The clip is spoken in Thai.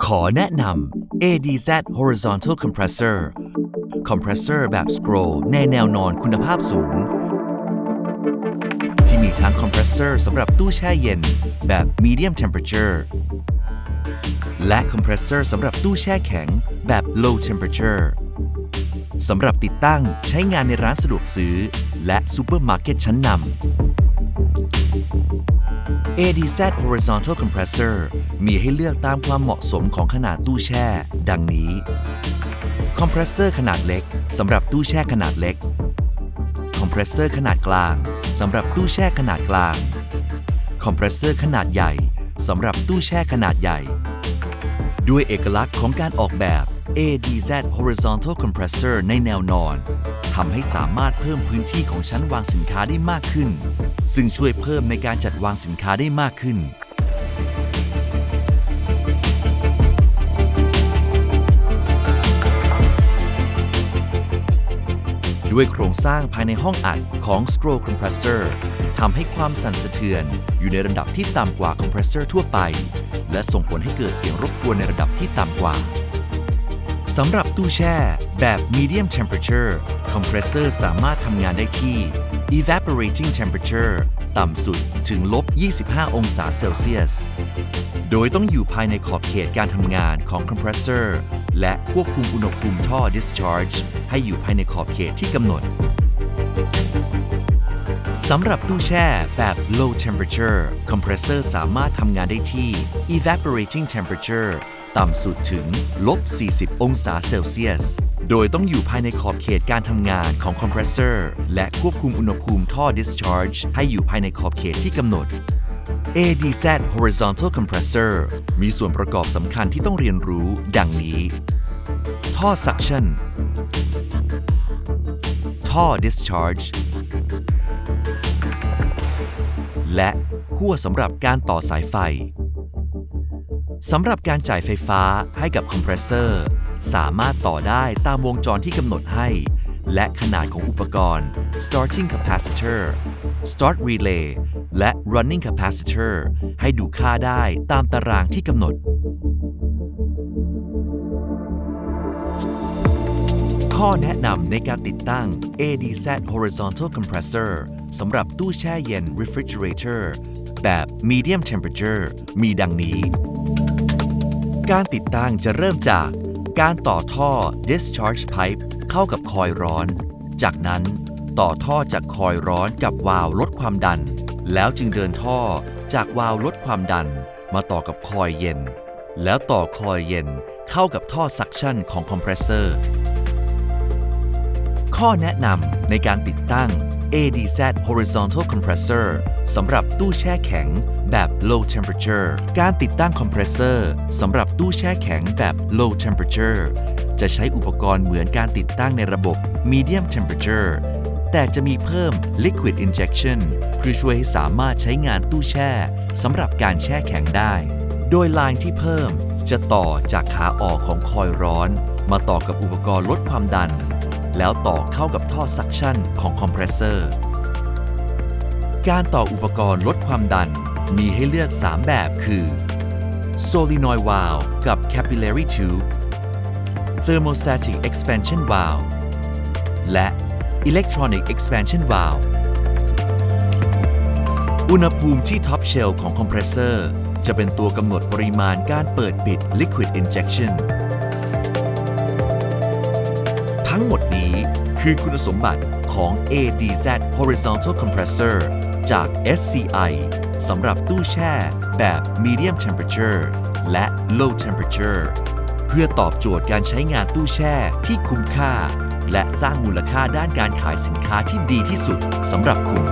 ขอแนะนำ ADZ Horizontal Compressor คอมเพรสเซอร์แบบ Scroll ในแนวนอนคุณภาพสูงที่มีทั้งคอมเพรสเซอร์สำหรับตู้แช่เย็นแบบ Medium Temperature และคอมเพรสเซอร์สำหรับตู้แช่แข็งแบบ Low Temperature สำหรับติดตั้งใช้งานในร้านสะดวกซื้อและซูเปอร์มาร์เก็ตชั้นนำADZ Horizontal Compressor มีให้เลือกตามความเหมาะสมของขนาดตู้แช่ดังนี้คอมเพรสเซอร์ขนาดเล็กสำหรับตู้แช่ขนาดเล็กคอมเพรสเซอร์ขนาดกลางสำหรับตู้แช่ขนาดกลางคอมเพรสเซอร์ขนาดใหญ่สำหรับตู้แช่ขนาดใหญ่ด้วยเอกลักษณ์ของการออกแบบ ADZ Horizontal Compressor ในแนวนอนทำให้สามารถเพิ่มพื้นที่ของชั้นวางสินค้าได้มากขึ้นซึ่งช่วยเพิ่มในการจัดวางสินค้าได้มากขึ้นด้วยโครงสร้างภายในห้องอัดของ Scroll Compressor ทำให้ความสั่นสะเทือนอยู่ในระดับที่ต่ำกว่าคอมเพรสเซอร์ทั่วไปและส่งผลให้เกิดเสียงรบกวนในระดับที่ต่ำกว่าสำหรับตู้แช่แบบ Medium Temperature คอมเพรสเซอร์สามารถทำงานได้ที่ Evaporating Temperature ต่ำสุดถึง-25 องศาเซลเซียสโดยต้องอยู่ภายในขอบเขตการทำงานของคอมเพรสเซอร์และควบคุมอุณหภูมิท่อ Discharge ให้อยู่ภายในขอบเขตที่กำหนดสำหรับตู้แช่แบบ Low Temperature คอมเพรสเซอร์สามารถทำงานได้ที่ Evaporating Temperature ต่ำสุดถึง-40 องศาเซลเซียสโดยต้องอยู่ภายในขอบเขตการทำงานของคอมเพรสเซอร์และควบคุมอุณหภูมิท่อ Discharge ให้อยู่ภายในขอบเขตที่กำหนด ADZ Horizontal Compressor มีส่วนประกอบสำคัญที่ต้องเรียนรู้ดังนี้ท่อ Suction ท่อ Discharge และขั้วสำหรับการต่อสายไฟสำหรับการจ่ายไฟฟ้าให้กับคอมเพรสเซอร์สามารถต่อได้ตามวงจรที่กำหนดให้และขนาดของอุปกรณ์ Starting Capacitor Start Relay และ Running Capacitor ให้ดูค่าได้ตามตารางที่กำหนดข้อแนะนำในการติดตั้ง ADZ Horizontal Compressor สำหรับตู้แช่เย็น Refrigerator แบบ Medium Temperature มีดังนี้การติดตั้งจะเริ่มจากการต่อท่อ Discharge Pipe เข้ากับคอยล์ร้อนจากนั้นต่อท่อจากคอยล์ร้อนกับวาล์วลดความดันแล้วจึงเดินท่อจากวาล์วลดความดันมาต่อกับคอยล์เย็นแล้วต่อคอยล์เย็นเข้ากับท่อ Suction ของคอมเพรสเซอร์ข้อแนะนำในการติดตั้ง ADZ Horizontal Compressor สำหรับตู้แช่แข็งแบบ Low Temperature การติดตั้งคอมเพรสเซอร์สำหรับตู้แช่แข็งแบบ Low Temperature จะใช้อุปกรณ์เหมือนการติดตั้งในระบบ Medium Temperature แต่จะมีเพิ่ม Liquid Injection เพื่อช่วยให้สามารถใช้งานตู้แช่สำหรับการแช่แข็งได้โดยไลน์ที่เพิ่มจะต่อจากขาออกของคอยล์ร้อนมาต่อกับอุปกรณ์ลดความดันแล้วต่อเข้ากับท่อ Suction ของคอมเพรสเซอร์การต่ออุปกรณ์ลดความดันมีให้เลือก 3 แบบคือ Solenoid Valve กับ Capillary Tube Thermostatic Expansion Valve และ Electronic Expansion Valve อุณหภูมิที่ท็อปเชลของคอมเพรสเซอร์จะเป็นตัวกำหนดปริมาณการเปิดปิด Liquid Injection ทั้งหมดนี้คือคุณสมบัติของ ADZ Horizontal Compressor จาก SCI สำหรับตู้แช่แบบ Medium Temperature และ Low Temperature เพื่อตอบโจทย์การใช้งานตู้แช่ที่คุ้มค่าและสร้างมูลค่าด้านการขายสินค้าที่ดีที่สุดสำหรับคุณ